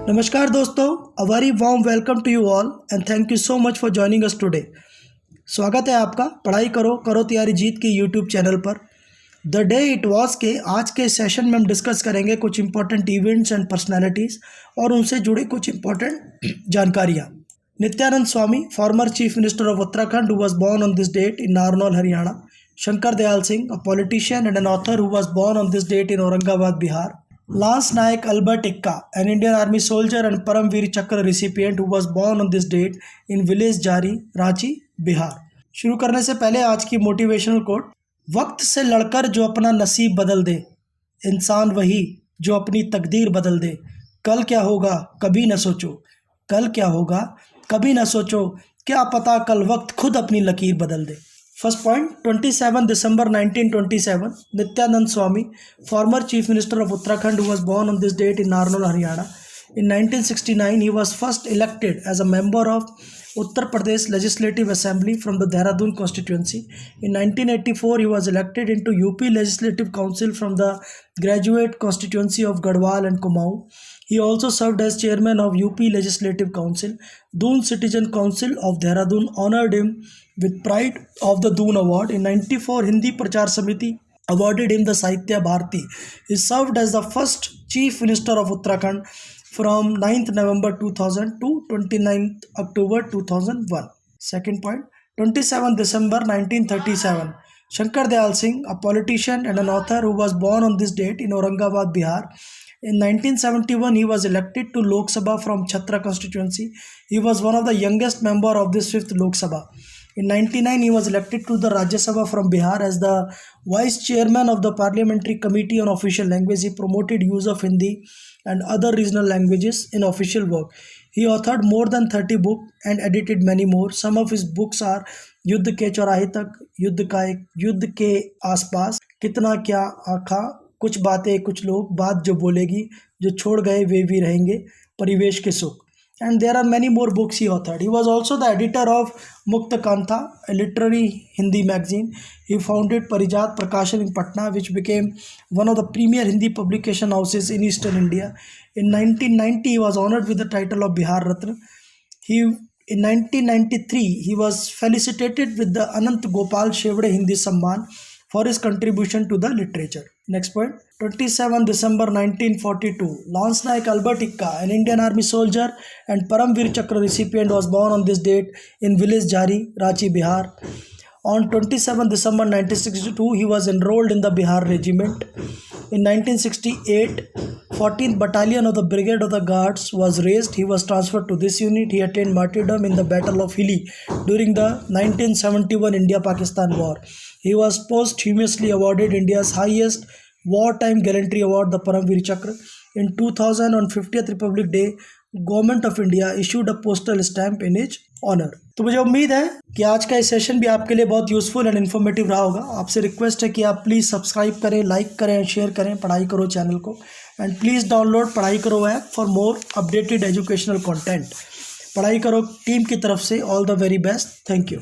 नमस्कार दोस्तों, a very warm welcome to you all and thank you so much for joining us today. स्वागत है आपका पढ़ाई करो करो तैयारी जीत के यूट्यूब चैनल पर। द डे इट वॉज के आज के सेशन में हम डिस्कस करेंगे कुछ इंपॉर्टेंट इवेंट्स एंड पर्सनैलिटीज़ और उनसे जुड़ी कुछ इंपॉर्टेंट जानकारियाँ। Nityanand Swami, former chief minister of Uttarakhand, who was born on this date in Narnaul, Haryana. Shankar Dayal Singh, a politician and an author who was born on this date in Aurangabad, Bihar. Lance Naik Albert Ikka, an Indian Army soldier and Paramveer Chakra recipient who was born on this date in village Jari, Ranchi, Bihar. शुरू करने से पहले आज की motivational quote. वक्त से लड़कर जो अपना नसीब बदल दे, इंसान वही जो अपनी तकदीर बदल दे। कल क्या होगा कभी न सोचो, कल क्या होगा कभी न सोचो, क्या पता कल वक्त खुद अपनी लकीर बदल दे। First point, 27 December 1927, Nityanand Swamy, former chief minister of Uttarakhand, who was born on this date in Narnaul, Haryana. In 1969, he was first elected as a member of Uttar Pradesh Legislative Assembly from the Dehradun constituency. In 1984, he was elected into UP Legislative Council from the graduate constituency of Garhwal and Kumaon. He also served as chairman of UP Legislative Council. Doon Citizen Council of Dehradun honored him with Pride of the Doon Award. In 94, Hindi Prachar Samiti awarded him the Sahitya Bharati. He served as the first Chief Minister of Uttarakhand from 9th November 2000 to 29th October 2001. Second point, 27 December 1937, Shankar Dayal Singh, a politician and an author who was born on this date in Aurangabad, Bihar. In 1971, he was elected to Lok Sabha from Chhatra constituency. He was one of the youngest member of this 5th Lok Sabha. In 1999, he was elected to the Rajya Sabha from Bihar as the vice chairman of the Parliamentary Committee on Official Language. He promoted use of Hindi and other regional languages in official work. He authored more than 30 books and edited many more. Some of his books are युद्ध के चौराहे तक, युद्ध के आसपास, कितना क्या आखा, कुछ बातें कुछ लोग, बात जो बोलेगी, जो छोड़ गए वे भी रहेंगे, परिवेश के सुख. And there are many more books he authored. He was also the editor of Mukta Kantha, a literary Hindi magazine. He founded Parijat Prakashan in Patna, which became one of the premier Hindi publication houses in Eastern India. In 1990, he was honored with the title of Bihar Ratna. In 1993, he was felicitated with the Anant Gopal Shevde Hindi Samman for his contribution to the literature. Next point, 27 December 1942, Lance Naik Albert Ikka, an Indian Army soldier and Paramveer Chakra recipient, was born on this date in village Jari, Ranchi, Bihar. On 27 December 1962, he was enrolled in the Bihar Regiment. In 1968, 14th Battalion of the Brigade of the Guards was raised. He was transferred to this unit. He attained martyrdom in the Battle of Hilli during the 1971 India-Pakistan War. He was posthumously awarded India's highest wartime gallantry award, the Paramveer Chakra. In 2000, on 50th Republic Day, government of India issued a postal stamp in his honour. तो मुझे उम्मीद है कि आज का इस session भी आपके लिए बहुत यूजफुल एंड इन्फॉर्मेटिव रहा होगा। आपसे रिक्वेस्ट है कि आप प्लीज़ सब्सक्राइब करें, लाइक करें, शेयर करें पढ़ाई करो चैनल को, एंड प्लीज़ डाउनलोड पढ़ाई करो app for more updated educational content. पढ़ाई करो टीम की तरफ से all the very best. Thank you.